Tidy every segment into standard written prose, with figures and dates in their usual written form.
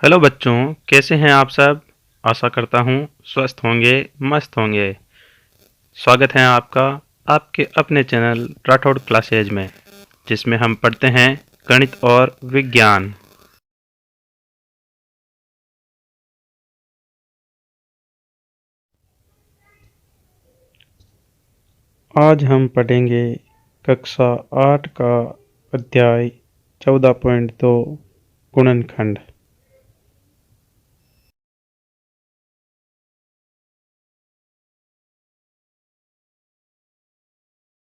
Hello बच्चों, कैसे हैं आप सब। आशा करता हूँ स्वस्थ होंगे, मस्त होंगे। स्वागत है आपका आपके अपने चैनल राठौड़ क्लासेज में, जिसमें हम पढ़ते हैं गणित और विज्ञान। आज हम पढ़ेंगे कक्षा 8 का अध्याय 14.2 गुणनखंड।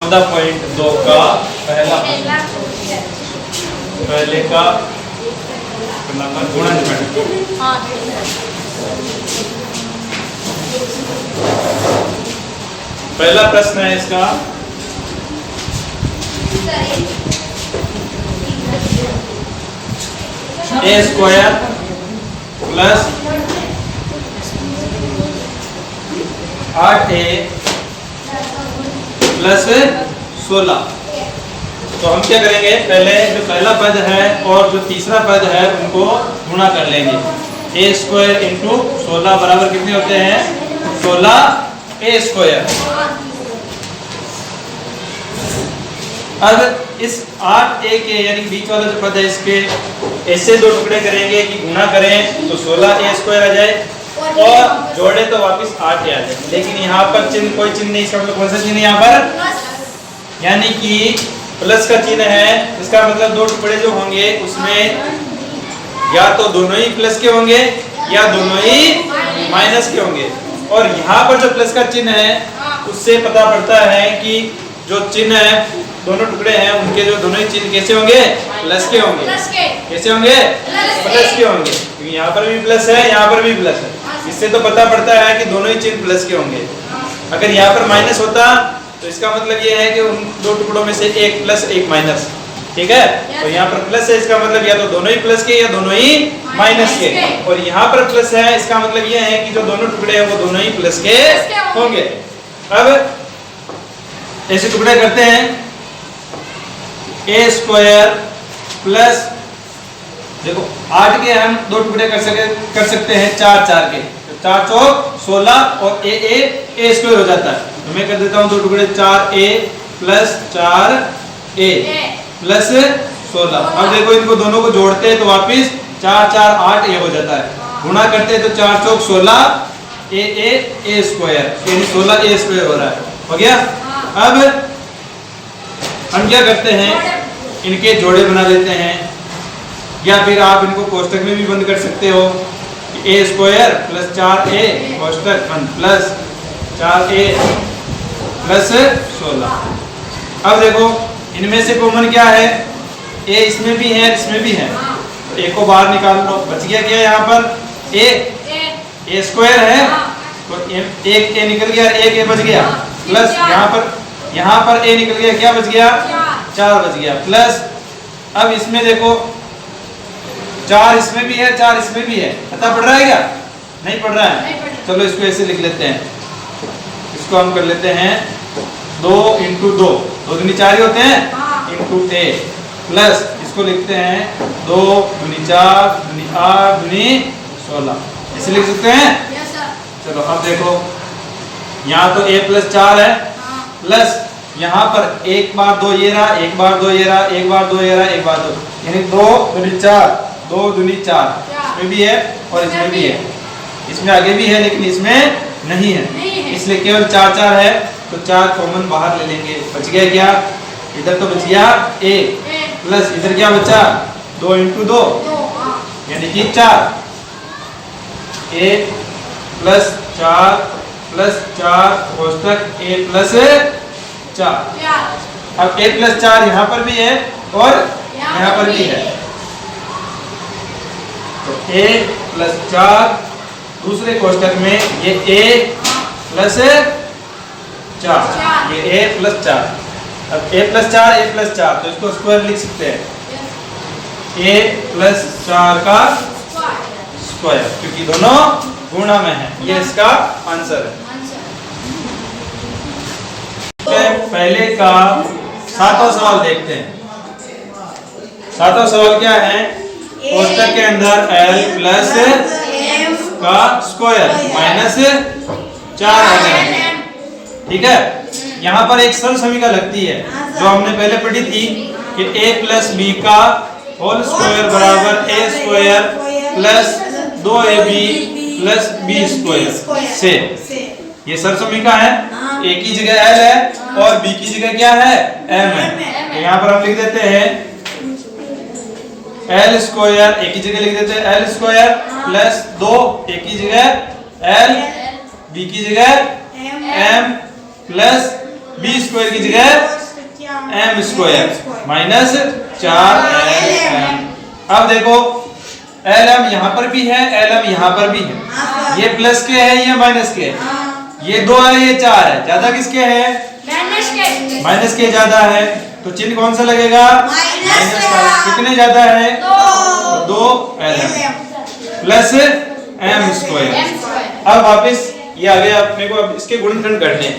14.2 का पहले का गुणनखंड। पहला प्रश्न है इसका, ए स्क्वायर प्लस 8a प्लस 16। तो हम क्या करेंगे, पहले जो पहला पद है और जो तीसरा पद है उनको गुणा कर लेंगे। ए स्क्वायर इंटू 16 बराबर कितने होते हैं, 16 ए स्क्वायर। अब इस 8a के यानी बीच वाला जो पद है इसके ऐसे दो टुकड़े करेंगे कि गुणा करें तो 16a स्क्वायर आ जाए और जोड़े तो वापस 8a आ जाए। लेकिन यहाँ पर चिन्ह, कोई चिन्ह नहीं, इसका मतलब कौन सा चिन्ह है यहाँ पर, यानी कि प्लस का चिन्ह है। इसका मतलब दो टुकड़े जो होंगे उसमें या तो दोनों ही प्लस के होंगे या दोनों ही माइनस के होंगे। और यहाँ पर जो प्लस का चिन्ह है उससे पता पड़ता है कि जो चिन्ह है दोनों टुकड़े हैं उनके जो दोनों ही चिन्ह कैसे होंगे, प्लस के होंगे। कैसे होंगे, प्लस के होंगे, क्योंकि यहाँ पर भी प्लस है, यहाँ पर भी प्लस है। इससे तो पता पड़ता है कि दोनों ही चिन्ह प्लस के होंगे। अगर यहाँ पर माइनस होता तो इसका मतलब ये है कि उन दो टुकड़ों में से एक प्लस एक माइनस, ठीक है। तो यहाँ पर प्लस है, इसका मतलब या तो दोनों ही प्लस के या दोनों ही माइनस के। और यहाँ पर प्लस है, इसका मतलब ये है कि जो दोनों टुकड़े हैं वो दोनों ही प्लस के होंगे। अब ऐसे टुकड़े करते हैं, ए स्क्वायर प्लस, देखो 8 के हम दो टुकड़े कर सकते हैं 4 4 के, तो 4 चौक 16 और ए स्क्वायर हो जाता है। तो मैं कर देता हूं दो टुकड़े 4a प्लस 4a प्लस 16। अब देखो इनको दोनों को जोड़ते हैं तो वापिस 4 4 8a हो जाता है। गुणा करते हैं तो 4 चौक 16 ए स्क्वायर, यानी 16a स्क्वायर हो रहा है, हो गया। अब हम क्या करते हैं, इनके जोड़े बना लेते हैं, या फिर आप इनको कोष्टक में भी बंद कर सकते हो। ए स्क्वायर प्लस 4a कोष्टक बंद प्लस 4a प्लस 16। अब देखो इनमें से कॉमन क्या है, ए इसमें भी है इसमें भी है, तो ए को बाहर निकाल लो। बच गया क्या यहाँ पर, ए स्क्वायर है तो एक ए निकल गया, एक ए बच गया, प्लस यहाँ पर ए निकल गया, क्या बच गया, 4 बच गया, प्लस अब इसमें देखो 4 इसमें भी है 4 इसमें भी है। पता पड़ रहा है क्या, नहीं पड़ रहा है। चलो इसको ऐसे लिख लेते हैं, इसको हम कर लेते हैं 2 इंटू 2, 2 दूनी 4 ही होते हैं, इंटू ए, प्लस इसको लिखते हैं 2 दूनी 4 दूनी 8 दूनी 16, ऐसे लिख सकते हैं। चलो अब देखो यहाँ तो a प्लस 4 है, प्लस यहाँ पर एक बार 2 ये रहा, एक बार 2 ये रहा, एक बार 2 ये रहा, एक बार 2, यानी 2 दूनी 4, 2 दूनी 4, इसमें भी है और इसमें भी है, इसमें आगे भी है लेकिन इसमें नहीं है, इसलिए केवल 4 4 है, तो 4 कॉमन बाहर ले लेंगे। बच गया क्या, इधर तो बच गया a, प्लस इधर क्या बचा 2 इंटू 2 यानी कि 4, a plus 4 plus 4 कोष्टक a plus 4। अब a प्लस 4 यहाँ पर भी है और यहाँ पर भी है, तो a प्लस 4 दूसरे कोष्टक में ये a प्लस 4, ये a प्लस 4। अब a प्लस 4 तो इसको स्क्वायर लिख सकते हैं, a प्लस 4 का स्क्वायर, क्योंकि दोनों गुणा में है। ये इसका आंसर है। पहले का 7वां सवाल देखते हैं। 7वां सवाल क्या है, कोष्टक के अंदर l प्लस का स्क्वायर माइनस 4 ठीक है। यहाँ पर एक सरल समीकरण लगती है जो हमने पहले पढ़ी थी कि a प्लस बी का होल स्क्वायर बराबर a square plus 2ab plus b square से। ये सरल समीकरण है, a की जगह l है और b की जगह क्या है m है। तो यहाँ पर हम लिख देते हैं l स्क्वायर, a की जगह लिख देते हैं l स्क्वायर प्लस 2 a की जगह l, b की जगह m प्लस b स्क्वायर की जगह m स्क्वायर माइनस 4lm। अब देखो lm यहाँ पर भी है, lm यहाँ पर भी है। ये प्लस के है, ये माइनस के है। ये 2 है, ये 4 है। ज्यादा किसके है? माइनस के ज्यादा है। तो चिन्ह कौन सा लगेगा? माइनस का। कितने ज्यादा है? 2lm plus m square. अब वापस ये आ गया अपने को। अब इसके गुणनखंड करने हैं,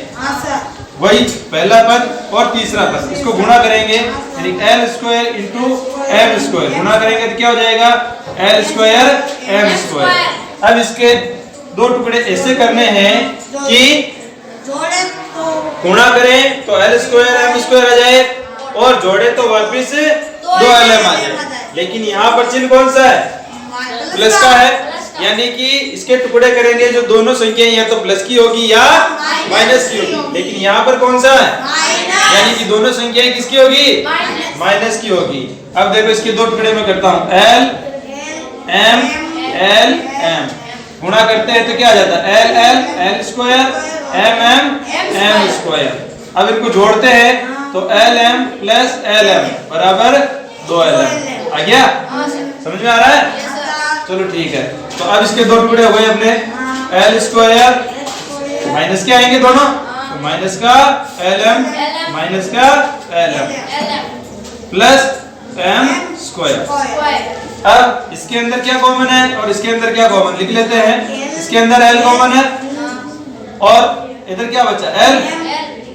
वही पहला पद और तीसरा पद, इसको गुणा करेंगे यानी l square into m square. गुणा करेंगे तो क्या हो जाएगा? l square m square. अब इसके दो टुकड़े ऐसे करने हैं कि गुणा करें तो l स्क्वायर m स्क्वायर आ जाए और जोड़े तो वापिस 2lm आ जाए। लेकिन यहाँ पर चिन्ह कौन सा है? प्लस का है, यानी कि इसके टुकड़े करेंगे जो दोनों संख्याएं या तो प्लस की होगी या माइनस की होगी। लेकिन यहाँ पर कौन सा है? यानी कि दोनों संख्याएं किसकी होगी? माइनस की होगी। अब देखो इसके दो टुकड़े में करता हूँ, l m l m गुणा करते हैं तो क्या आ जाता है? l l l square m m m square. अब इनको जोड़ते हैं तो l m plus l m बराबर 2lm आ गया। समझ में आ रहा है? चलो ठीक है। तो अब इसके दो टुकड़े हो गए अपने, l स्क्वायर माइनस के आएंगे दोनों, तो माइनस का lm माइनस का lm प्लस m स्क्वायर। अब इसके अंदर क्या कॉमन है और इसके अंदर क्या कॉमन? लिख लेते हैं। इसके अंदर l कॉमन है और इधर क्या बचा? l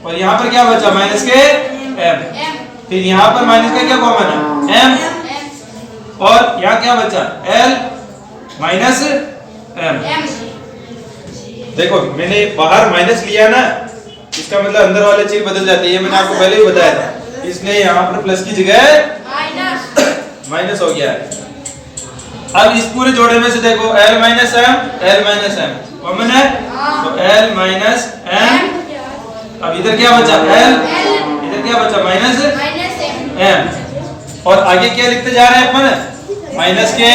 और यहाँ पर क्या बचा? माइनस के m। फिर यहाँ पर माइनस का क्या कॉमन है? m और यहाँ क्या बचा? l minus m। देखो मैंने बाहर माइनस लिया ना, इसका मतलब अंदर वाले चीज बदल जाती है। मैंने आपको पहले ही बताया था, इसलिए यहाँ पर प्लस की जगह माइनस हो गया है। अब इस पूरे जोड़े में से देखो l माइनस m कॉमन है तो l माइनस m। अब इधर क्या बचा? l, इधर क्या बचा? Minus m। और आगे क्या लिखते जा रहे हैं अपन? माइनस के,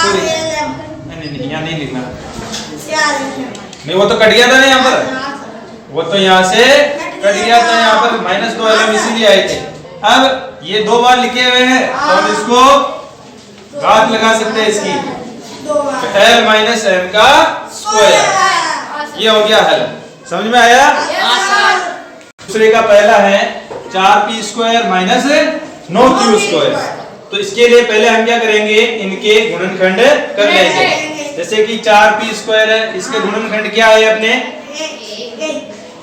सॉरी नहीं यहाँ नहीं लिखना, नहीं वो तो कट गया था ना यहाँ पर, वो तो यहाँ से कट गया था। यहाँ पर माइनस 2lm इसीलिए आए थे। अब ये दो बार लिखे हुए हैं तो हम इसको घात लगा सकते हैं इसकी, l माइनस m का स्क्वायर। ये हो गया हल। समझ में आया? दूसरे का पहला है 4p square minus 9q square. तो इसके लिए पहले हम क्या करेंगे? इनके गुणनखंड कर लेंगे। जैसे कि 4p स्क्वायर है, इसके गुणनखंड क्या है अपने?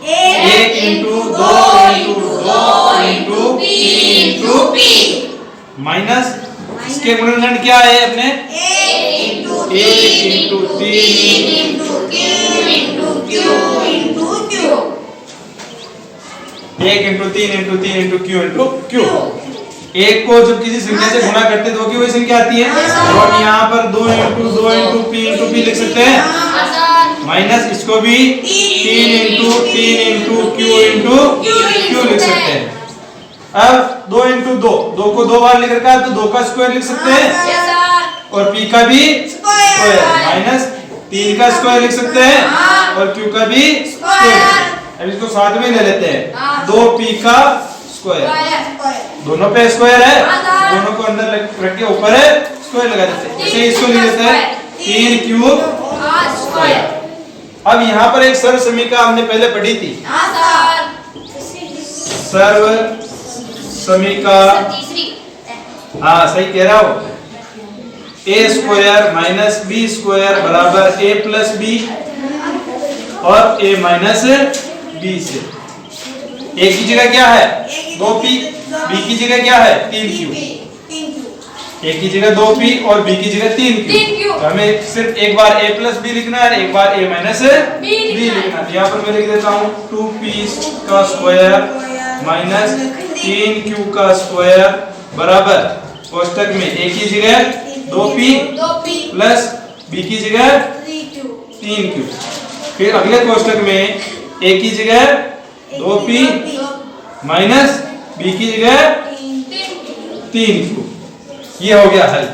1 into 2 into 2 into p into p minus इसके गुणनखंड क्या है अपने? 1 into 3 into q into q 1 into 3 into 3 into q into q। एक को जब किसी संख्या से गुणा करते तो वही संख्या आती है। और यहाँ पर 2 इंटू 2 इंटू p लिख सकते हैं, माइनस इसको भी 3 इंटू 3 इंटू q लिख सकते हैं। अब 2 इंटू 2 को 2 बार लिख रखा है तो 2 का स्क्वायर लिख सकते हैं और p का भी स्क्वायर माइनस 3 का स्क्वायर लिख सकते हैं और q का भी स्क्वायर। अब इसको साथ में ले लेते हैं, 2p का स्क्वायर, दोनों पे स्क्वायर है, दोनों को अंदर रख के ऊपर है स्क्वायर लगा देते हैं। इसे इसको लिख देते हैं 3 स्क्वायर। अब यहाँ पर एक सर्व समीकरण हमने पहले पढ़ी थी, सर्व समीकरण, हाँ सही कह रहा हो, a square minus b square बराबर a प्लस b और a माइनस b से। a की जगह क्या है? 2p, b की जगह क्या है? 3q। ए की जगह 2p और b की जगह 3q। तो हमें सिर्फ एक बार a प्लस बी लिखना है, एक बार a माइनस b लिखना है। यहाँ पर मैं लिख देता हूँ 2p का स्क्वायर माइनस 3q का स्क्वायर बराबर कोष्टक में a की जगह 2p प्लस b की जगह 3q। फिर अगले कोष्टक में a की जगह 2p माइनस b की जगह 3q। ये हो गया हल।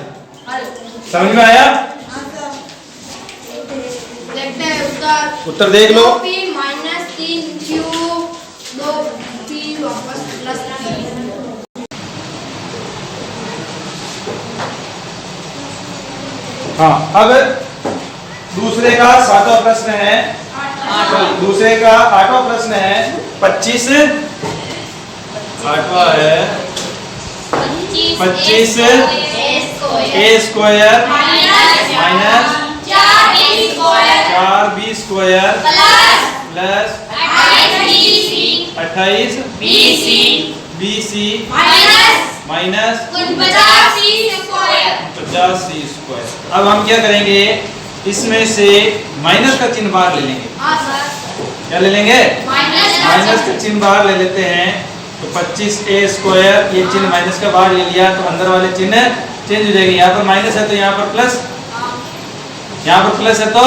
समझ में आया? देखते हैं उत्तर देख लो। 2p माइनस 3q 2p वापस प्लस 3। हाँ, अब दूसरे का 7वां प्रश्न है। दूसरे का 8वां प्रश्न है 25। 8वां है 25 a square minus 4b square plus 28 bc minus 50c square. अब हम क्या करेंगे, इसमें से माइनस का चिन्ह बाहर ले लेंगे। क्या ले लेंगे? माइनस का चिन्ह बाहर ले लेते हैं। तो 25a स्क्वायर, ये चिन्ह माइनस का बाहर ले लिया तो अंदर वाले चिन्ह चेंज हो जाएंगे। यहाँ पर माइनस है तो यहाँ पर प्लस, यहाँ पर प्लस है तो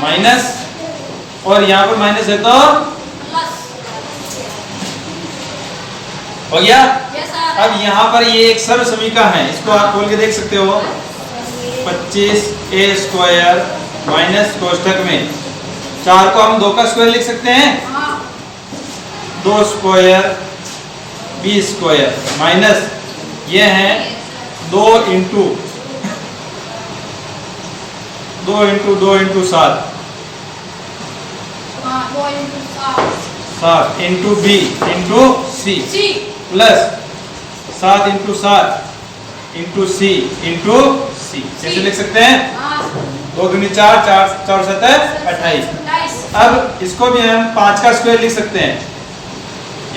माइनस, और यहाँ पर माइनस है तो हो गया। अब यहाँ पर ये एक सर्व समीकरण है, इसको आप खोल के देख सकते हो। 25a स्क्वायर माइनस कोष्टक में 4 को हम 2 का स्क्वायर लिख सकते हैं, 2 स्क्वायर b स्क्वायर माइनस ये है 2 into 7 7 into b into c plus 7 into 7 into c into c। कैसे लिख सकते हैं? 2 दूनी 4, 4 7 28। अब इसको भी हम 5 का स्क्वायर लिख सकते हैं,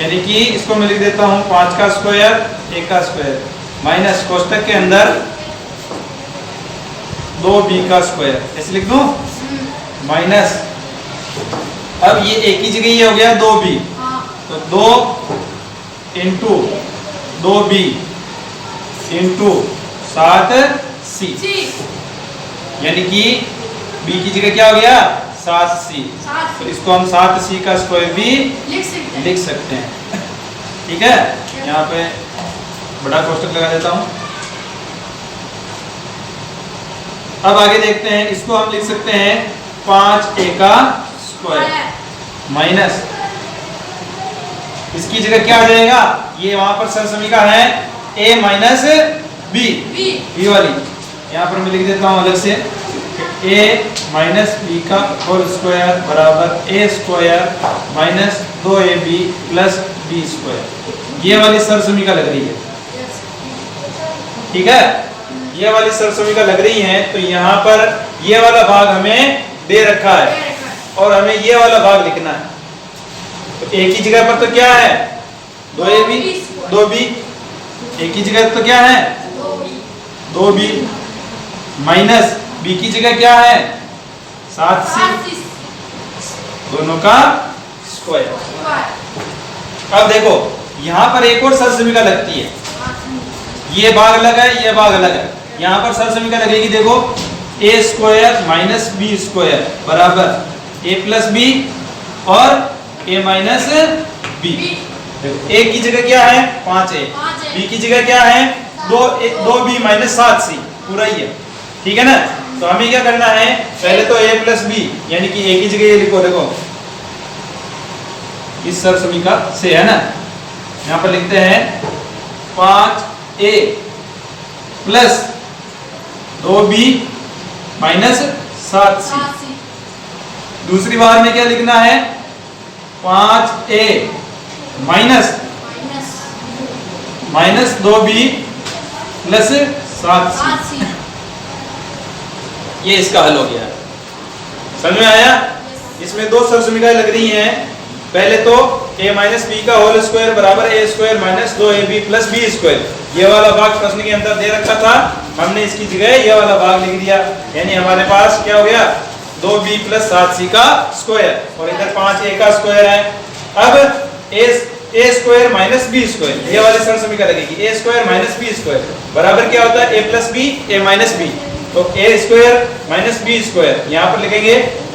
यानी कि इसको मैं लिख देता हूँ 5 का स्क्वायर 1 का स्क्वायर माइनस कोष्टक के अंदर 2b का स्क्वायर। ऐसे लिख दूं माइनस, अब ये एक ही जगह ये हो गया 2b, तो 2 इंटू 2b इंटू 7c, यानी कि b की जगह क्या हो गया 7c। तो इसको हम 7c का स्क्वायर भी लिख सकते हैं। ठीक है, यहाँ पे बड़ा कोष्टक लगा देता हूं। अब आगे देखते हैं, इसको हम लिख सकते हैं 5a का स्क्वायर माइनस, इसकी जगह क्या आ जाएगा, ये वहां पर सरसमीकरण है a माइनस b वाली, यहाँ पर मैं लिख देता हूं अलग से a माइनस b का होल स्क्वायर बराबर a square minus 2ab plus b square. ये वाली सरसमीकरण लग रही है। ठीक है, ये वाली सरसमीकरण लग रही है। तो यहाँ पर ये वाला भाग हमें दे रखा है और हमें ये वाला भाग लिखना है। तो एक ही जगह पर तो क्या है 2ab 2b, एक ही जगह तो क्या है 2b माइनस b की जगह क्या है 7c, दोनों का स्क्वायर। अब देखो यहाँ पर एक और सरसमीकरण लगती है, ये भाग अलग है ये भाग अलग है। यहाँ पर सरसमीकरण लगेगी, देखो a square minus b square बराबर a प्लस b और a माइनस b। a की जगह क्या है 5a, b की जगह क्या है 2b माइनस 7c, पूरा ही है। ठीक है ना, तो हमें क्या करना है, पहले तो a प्लस b यानी कि a की जगह ये लिखो, देखो इस सरसमीकरण से है ना, यहाँ पर लिखते हैं 5a plus 2b minus 7c। दूसरी बार में क्या लिखना है 5a minus 2b plus 7c। ये इसका हल हो गया। समझ में आया? इसमें दो सरसमीकरण लग रही हैं, पहले तो a माइनस बी का होल स्क्वायर बराबर a square minus 2ab plus B square, ये वाला भाग प्रश्न के अंदर दे रखा था, हमने इसकी जगह ये वाला भाग लिख दिया, यानी हमारे पास क्या हो गया 2b प्लस 7c का स्क्वायर, और इधर 5a का स्क्वायर है। अब a square minus B square, ये वाली सरल समीकरण लगेगी, a square minus B square बराबर क्या होता है a plus B a minus B, तो a square minus B square यहाँ पर लिखेंगे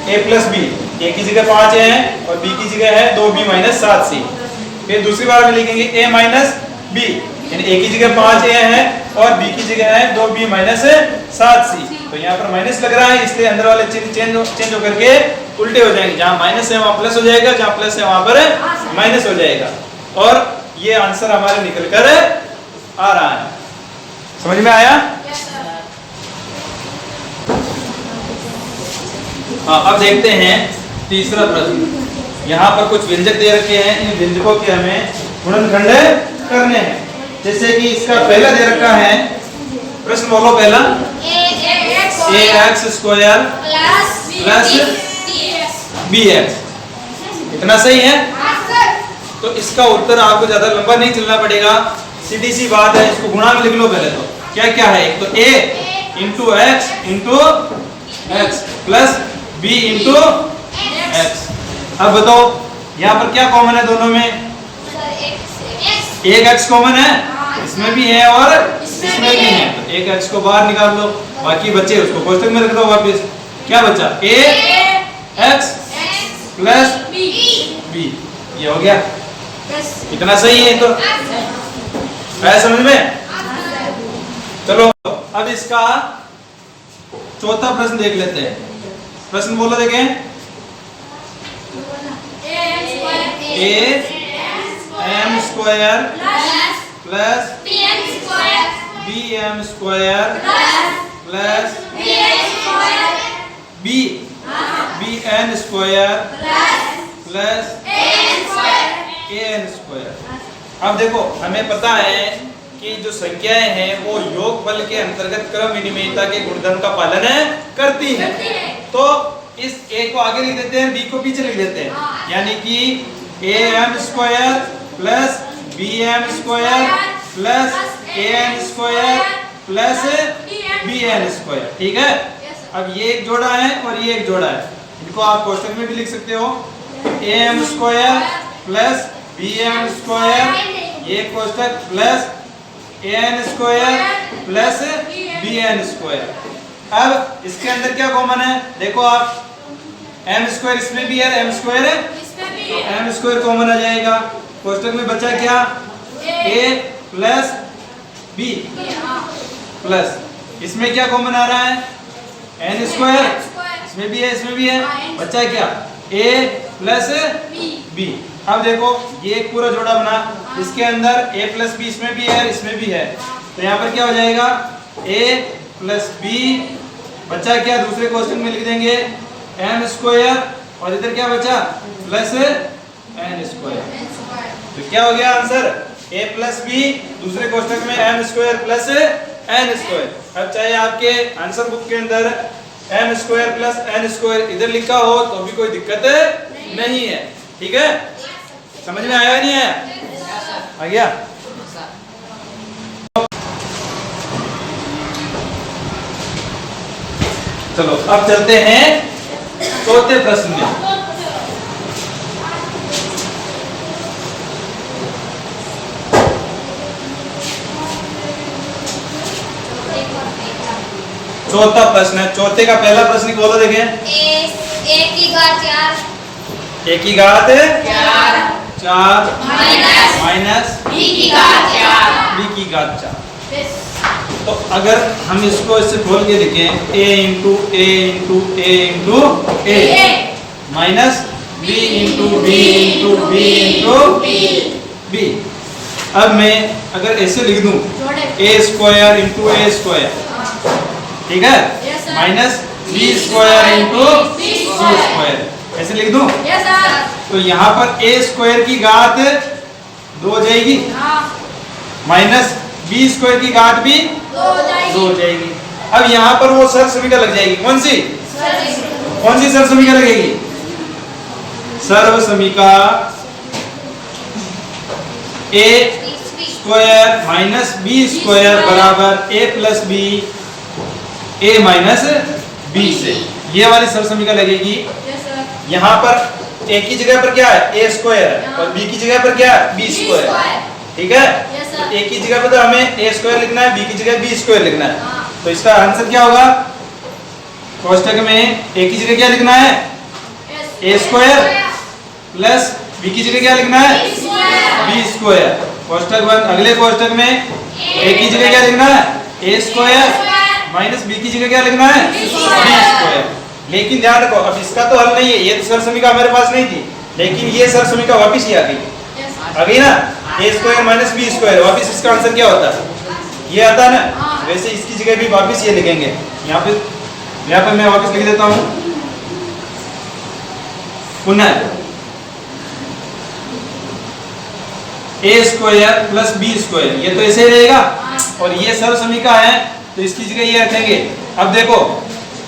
a प्लस बी, a की जगह 5a है और b की जगह है 2b माइनस 7c। फिर दूसरी बार में लिखेंगे a माइनस b, यानी a की जगह 5a है और b की जगह है 2b माइनस 7c, तो यहाँ पर माइनस लग रहा है इसलिए अंदर वाले चिन्ह चेंज होकर के उल्टे हो जाएंगे, जहाँ माइनस है वहाँ प्लस हो जाएगा, जहाँ प्लस है वहाँ पर माइनस हो जाएगा, और ये आंसर हमारे निकल कर आ रहा है। समझ में आया? हाँ, अब देखते हैं तीसरा प्रश्न। यहाँ पर कुछ व्यंजक दे रखे हैं, इन व्यंजकों के हमें गुणनखंड करने हैं। जैसे कि इसका पहला दे रखा है, प्रश्न बोलो पहला, ax स्क्वायर प्लस bx, इतना सही है? तो इसका उत्तर आपको ज्यादा लंबा नहीं चलना पड़ेगा, सीधी सी बात है, इसको गुणा में लिख लो पहले। तो क्या क्या है, एक तो a into x into x plus b into x. अब बताओ यहाँ पर क्या कॉमन है दोनों में? एक x कॉमन है, इसमें भी है और इसमें भी है, तो एक x को बाहर निकाल दो, बाकी बचे उसको कोष्टक में रख दो वापस। क्या बचा? a x प्लस b, ये हो गया, इतना सही है। तो है समझ में? चलो अब इसका चौथा प्रश्न देख लेते हैं। प्रश्न बोलो देखें, a m square plus b m square plus b n square plus a n square. अब देखो हमें पता है कि जो संख्याएं हैं वो योगफल के अंतर्गत क्रम विनिमयता के गुणधर्म का पालन करती हैं, तो इस a को आगे लिख देते हैं, b को पीछे लिख देते हैं, यानी कि am square plus bm square plus an square plus bn square. ठीक है, अब ये एक जोड़ा है और ये एक जोड़ा है, इनको आप कोष्टक में भी लिख सकते हो, am square plus bm square, ये कोष्टक plus an square plus bn square. अब इसके अंदर क्या कॉमन है, देखो आप, m स्क्वायर इसमें भी है, m स्क्वायर है, तो m स्क्वायर कॉमन आ जाएगा। कोष्टक में बचा क्या? a प्लस b प्लस, इसमें क्या कॉमन आ रहा है? n स्क्वायर, इसमें भी है, इसमें भी है, बचा क्या? a plus b। अब देखो ये एक पूरा जोड़ा बना, इसके अंदर a प्लस b इसमें भी है, इसमें भी है, तो यहाँ पर क्या हो जाएगा? a प्लस b, बचा क्या? दूसरे क्वेश्चन में लिख देंगे m स्क्वायर, और इधर क्या बचा? Plus n square. तो क्या हो गया आंसर? a प्लस b, दूसरे क्वेश्चन में m square plus n square. अब चाहे आपके आंसर बुक के अंदर m square plus n square इधर लिखा हो तो भी कोई दिक्कत नहीं है। ठीक है, समझ में आया नहीं है? आ गया? चलो अब चलते हैं चौथे प्रश्न में। चौथा प्रश्न है, चौथे का पहला प्रश्न बोलो देखें। a की घात 4 a की घात 4 माइनस b की घात 4 b की घात 4। तो अगर हम इसको इससे खोल के लिखें, a into a into a into a minus b into b into b into b। अब मैं अगर ऐसे लिख दूं a square into a square, ठीक है, minus b square into b square, ऐसे लिख दूं, तो यहाँ पर a स्क्वायर की घात 2 हो जाएगी, माइनस b स्क्वायर की घात भी 2 हो जाएगी। अब यहाँ पर वो सरल समीकरण लग जाएगी, कौन सी सरल समीकरण लगेगी? सर्व समीका ए स्क्वायर माइनस बी स्क्वायर बराबर ए प्लस बी ए माइनस बी से ये वाली सर्व समीका लगेगी। यहाँ पर ए की जगह पर क्या है ए स्क्वायर और बी की जगह पर क्या है बी स्क्वायर, ठीक है। तो ए की जगह पर तो हमें ए स्क्वायर लिखना है, बी की जगह बी स्क्वायर लिखना है। तो इसका आंसर क्या होगा, कोष्टक में ए की जगह क्या लिखना है ए स्क्वायर प्लस बी की जगह क्या लिखना है बी स्क्वायर। कोष्टक बंद। अगले कोष्टक में ए की जगह क्या लिखना है ए स्क्वायर माइनस बी की जगह क्या लिखना है बी स्क्वायर। लेकिन ध्यान रखो अब इसका तो हल नहीं है, ये तो सर्व समीका हमारे पास नहीं थी, लेकिन ये सर्व समीका वापिस ही आ गई ना ए स्क्वायर माइनस बी स्क्वायर। वापिस इसका आंसर क्या होता है ये आता है ना। वैसे इसकी जगह भी वापिस ये लिखेंगे। यहाँ पे मैं वापिस लिख देता हूँ पुनः ए स्क्वायर प्लस बी स्क्वायर, ये तो ऐसे ही रहेगा और ये सर्व समीका है तो इसकी जगह ये रखेंगे। अब देखो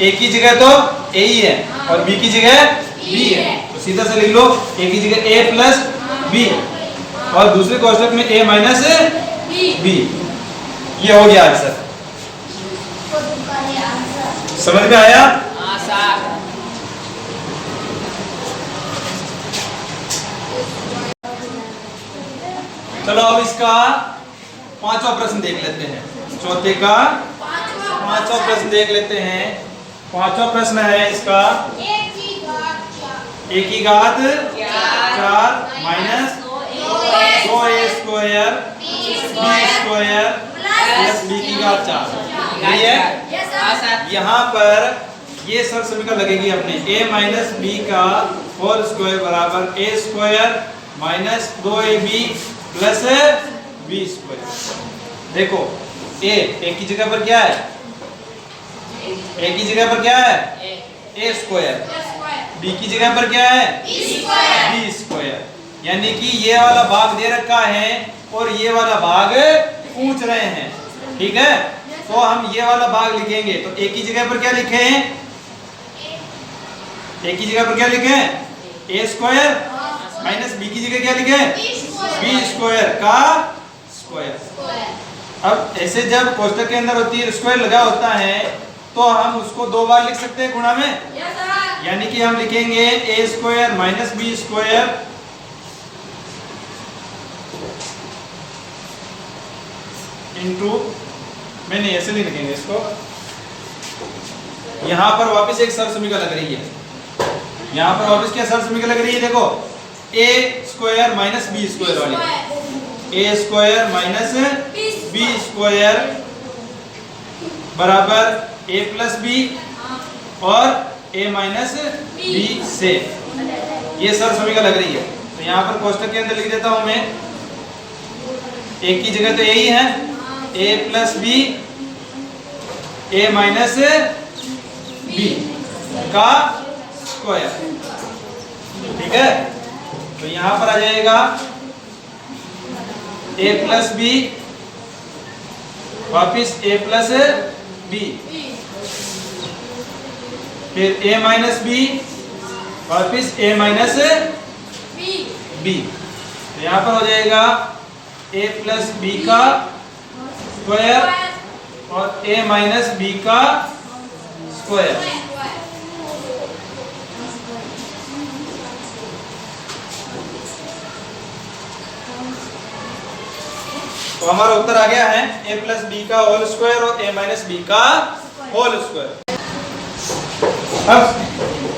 ए की जगह तो ए ही है और बी की जगह बी है, तो सीधा से लिख लो ए की जगह ए प्लस बी और दूसरे कोष्टक में ए माइनस बी। ये हो गया आंसर। समझ में आया? चलो अब इसका पांचवा प्रश्न देख लेते हैं। चौथे का पांचवा प्रश्न देख लेते हैं। पांचवा प्रश्न है इसका ए की घात 4 minus 2a square B square plus B की घात 4। यही है। यहाँ पर ये सर्व समीकरण लगेगी अपने a माइनस बी का होल स्क्वायर बराबर a square minus 2ab plus B square. देखो ए की जगह पर क्या है ए की जगह पर क्या है ए स्क्वायर, बी की जगह पर क्या है बी स्क्वायर, यानी कि ये वाला भाग दे रखा है और ये वाला भाग पूछ रहे हैं, ठीक है। तो हम ये वाला भाग लिखेंगे तो ए की जगह पर क्या लिखे हैं ए की जगह पर क्या लिखे ए स्क्वायर माइनस बी की जगह क्या लिखे बी स्क्वायर का स्क्वायर। अब ऐसे जब कोष्टक के अंदर होती है स्क्वायर लगा होता है तो हम उसको दो बार लिख सकते हैं गुणा में, यानी कि हम लिखेंगे A square minus B square into में नहीं ऐसे नहीं लिखेंगे इसको। यहां पर वापस एक सर्व समीकरण लग रही है, यहां पर वापस क्या सर्व समीकरण लग रही है, देखो ए स्क्वायर माइनस बी स्क्वायर वाली ए स्क्वायर माइनस बी स्क्वायर बराबर ए प्लस बी और ए माइनस बी से, ये सर्व समीकरण लग रही है। तो यहाँ पर कोष्टक के अंदर लिख देता हूं मैं ए की जगह तो यही है ए प्लस बी ए माइनस बी का स्क्वायर, ठीक है। तो यहाँ पर आ जाएगा ए प्लस बी वापिस ए प्लस बी फिर ए माइनस बी वापिस ए माइनस बी। तो यहाँ पर हो जाएगा ए प्लस बी का स्क्वायर और ए माइनस बी का स्क्वायर। तो हमारा उत्तर आ गया है ए प्लस बी का होल स्क्वायर और ए माइनस बी का होल स्क्वायर। अब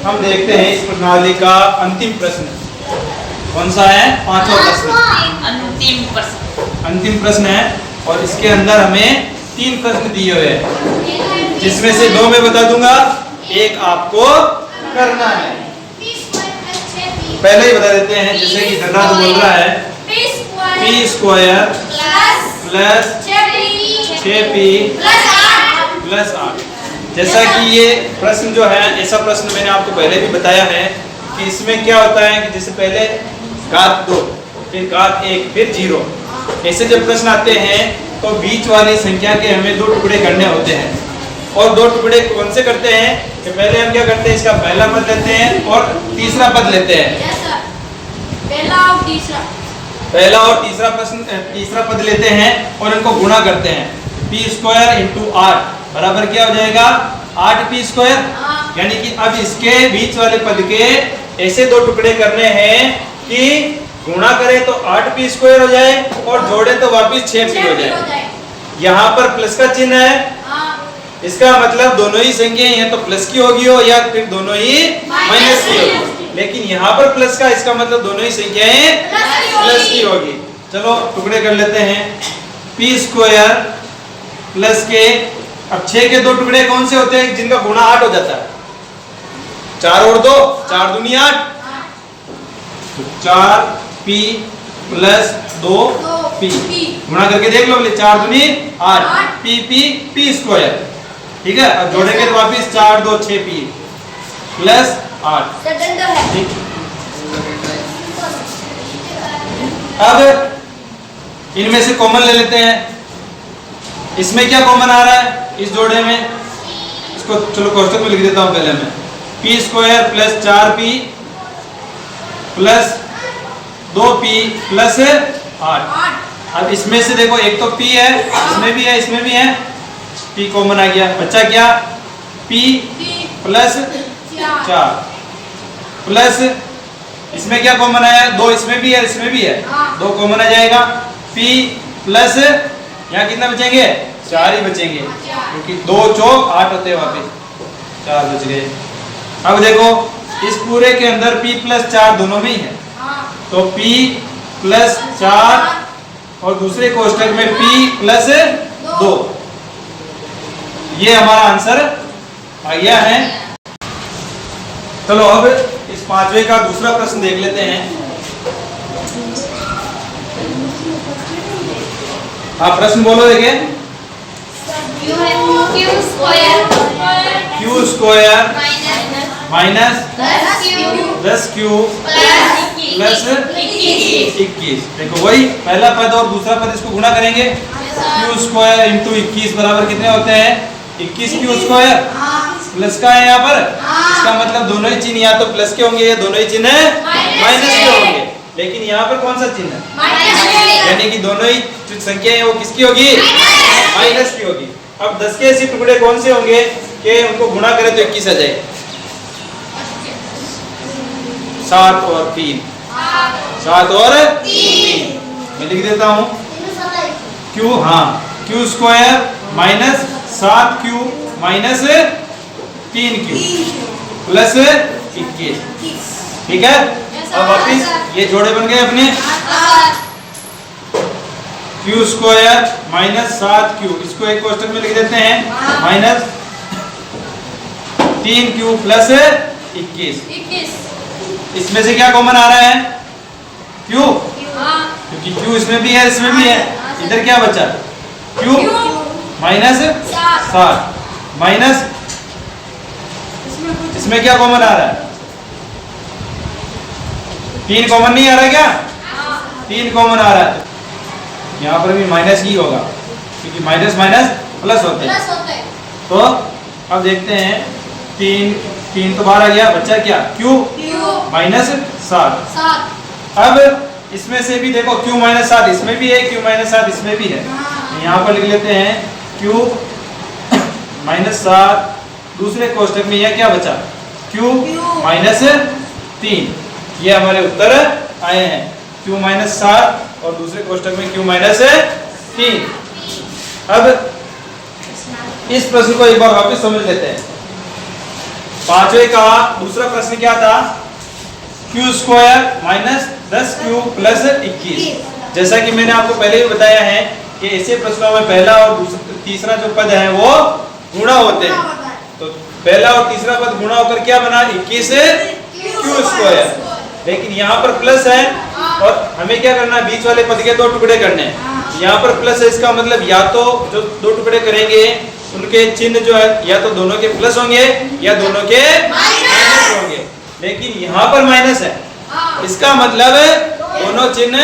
हम देखते हैं इस प्रणाली का अंतिम प्रश्न कौन सा है, पांचवा प्रश्न। अंतिम प्रश्न है और इसके अंदर हमें 3 प्रश्न दिए हुए हैं, जिसमें से 2 मैं बता दूंगा, एक आपको करना है। पहले ही बता देते हैं, जैसे कि धनराज बोल रहा है P square plus 6p plus 8। जैसा कि ये प्रश्न जो है, ऐसा प्रश्न मैंने आपको पहले भी बताया है कि इसमें क्या होता है कि जैसे पहले घात 2 फिर घात 1 फिर 0, ऐसे जब प्रश्न आते हैं तो बीच वाली संख्या के हमें 2 टुकड़े करने होते हैं। और 2 टुकड़े कौन से करते हैं कि पहले हम क्या करते हैं, इसका पहला पद लेते हैं और तीसरा पद लेते हैं। पहला और तीसरा। पहला और तीसरा प्रश्न तीसरा पद लेते हैं और इनको गुणा करते हैं। p स्क्वायर इंटू 8 बराबर क्या हो जाएगा 8p स्क्वायर। हाँ। यानी कि अब इसके बीच वाले पद के ऐसे दो टुकड़े करने हैं कि गुणा करें तो 8p स्क्वायर हो जाए और जोड़े तो वापिस 6p हो जाए। यहाँ पर प्लस का चिन्ह है, हाँ। इसका मतलब दोनों ही संख्याएं या तो प्लस की होगी हो या फिर दोनों ही माइनस की होगी। लेकिन यहाँ पर प्लस का, इसका मतलब दोनों ही संख्याएं प्लस की होगी। चलो टुकड़े कर लेते हैं। p स्क्वायर प्लस के, अब 6 के दो टुकड़े कौन से होते हैं जिनका गुणा 8 हो जाता है? 4 और 2, 4 दूनी 8, तो 4p प्लस 2p गुणा करके देख लो, 4 दूनी 8, p स्क्वायर। ठीक है, अब जोड़ेंगे तो वापिस 4 2 6p प्लस 8। ठीक, अब इनमें से कॉमन ले लेते हैं। इसमें क्या कॉमन आ रहा है इस जोड़े में? इसको चलो कोष्टक में लिख देता हूं पहले मैं। p square plus 4p plus 2p plus 8। अब इसमें से देखो एक तो p है, इसमें भी है, इसमें भी है, p कॉमन आ गया, बच्चा क्या p प्लस 4 प्लस इसमें क्या कॉमन आया 2, इसमें भी है, इसमें भी है, 2 कॉमन आ जाएगा। p प्लस यहाँ कितना बचेंगे 4 ही बचेंगे क्योंकि 2 चौक 8 होते हैं, वापिस 4 बच गए। अब देखो इस पूरे के अंदर p प्लस 4 दोनों में ही है, तो p प्लस 4 और दूसरे कोष्टक में p प्लस 2। ये हमारा आंसर आ गया है। चलो अब इस पांचवे का दूसरा प्रश्न देख लेते हैं। आप प्रश्न बोलो देखे। q square minus 10q plus 21। देखो वही पहला पद और दूसरा पद, इसको गुणा करेंगे। q स्क्वायर इंटू 21 बराबर कितने होते हैं 21q स्क्वायर। प्लस का है यहाँ पर, इसका मतलब दोनों ही चिन्ह या तो प्लस के होंगे या दोनों ही चिन्ह माइनस के होंगे। लेकिन यहाँ पर कौन सा चिन्ह है? यानी कि दोनों ही जो संख्या है वो किसकी होगी माइनस की होगी। अब 10 के ऐसे टुकड़े कौन से होंगे कि उनको गुणा करें तो 21 आ जाए? 7 और 3, 7 और 3 मैं लिख देता हूँ। q, हाँ q square minus 7q minus 3q plus 21। ठीक है, अब वापिस ये जोड़े बन गए अपने। q स्क्वायर माइनस 7q, इसको एक कोष्टक में लिख देते हैं, माइनस 3q प्लस 21। इसमें से क्या कॉमन आ रहा है q, क्योंकि q इसमें भी है इसमें भी है। इधर क्या बचा q माइनस 7 माइनस इसमें क्या कॉमन आ रहा है 3 कॉमन नहीं आ रहा क्या? 3 कॉमन आ रहा है, यहाँ पर भी माइनस ही होगा क्योंकि माइनस माइनस प्लस होते हैं। तो अब देखते हैं 3 तो बाहर आ गया, बच्चा क्या q माइनस 7। अब इसमें से भी देखो q माइनस 7 इसमें भी है, q माइनस 7 इसमें भी है। यहाँ पर लिख लेते हैं q माइनस 7, दूसरे कोष्टक में यह क्या बचा q माइनस 3। ये हमारे उत्तर आए हैं, q माइनस 7 और दूसरे कोष्टक में q माइनस 3। अब इस प्रश्न को एक बार वापस समझ लेते हैं। पांचवे का दूसरा प्रश्न क्या था q square minus 10q plus 21। जैसा कि मैंने आपको पहले भी बताया है कि ऐसे प्रश्नों में पहला और तीसरा जो पद है वो गुणा होते हैं। तो पहला और तीसरा पद गुणा होकर क्या बना 21 q स्क्वायर। लेकिन यहाँ पर प्लस है और हमें क्या करना है बीच वाले पद के 2 टुकड़े करने हैं। यहाँ पर प्लस है, इसका मतलब या तो जो 2 टुकड़े करेंगे उनके चिन्ह जो है या तो दोनों के प्लस होंगे या दोनों के माइनस होंगे। लेकिन यहाँ पर माइनस है, इसका मतलब दोनों चिन्ह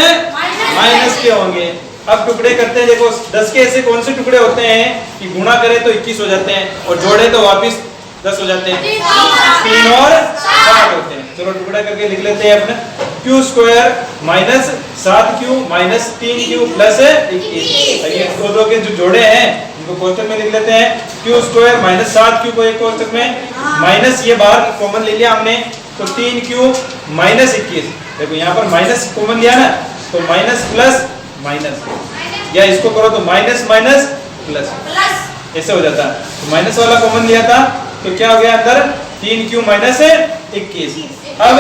माइनस के होंगे। अब टुकड़े करते हैं, देखो 10 के ऐसे कौन से टुकड़े होते हैं कि गुणा करें तो 21 हो जाते हैं और जोड़े तो वापिस 10 हो जाते हैं, 3 और 7 होते हैं। चलो टुकड़ा करके लिख लेते हैं अपने। Q square minus 7q minus 3q plus 21। ये दो के जो जोड़े हैं इनको कोष्टक में लिख लेते हैं। क्यू स्क्वायर माइनस 7q को एक कोष्टक में, माइनस ये बाहर कॉमन ले लिया हमने तो 3q माइनस 21। देखो यहाँ पर माइनस कॉमन लिया ना तो माइनस प्लस माइनस, या इसको करो तो माइनस माइनस प्लस, ऐसे हो जाता है। तो माइनस वाला कॉमन लिया था तो क्या हो गया अंदर 3q माइनस 21। अब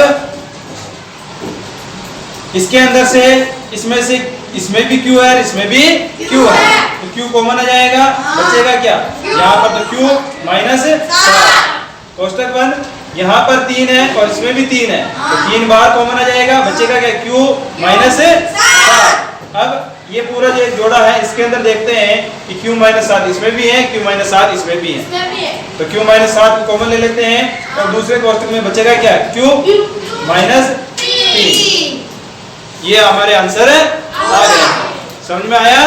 इसके अंदर से इसमें भी q है, इसमें भी q है, तो q कॉमन आ जाएगा, बचेगा क्या यहाँ पर तो q माइनस 7 कोष्टक बंद। यहाँ पर 3 है और इसमें भी 3 है तो 3 बार कॉमन आ जाएगा, बचेगा क्या q माइनस 7। अब ये पूरा जो जोड़ा है इसके अंदर देखते हैं कि q माइनस 7 इसमें भी है, q माइनस 7 इसमें भी है, तो q माइनस 7 कॉमन ले लेते हैं और दूसरे कोष्टक में बचेगा क्या q माइनस 3। ये हमारे आंसर है आ गया। समझ में आया?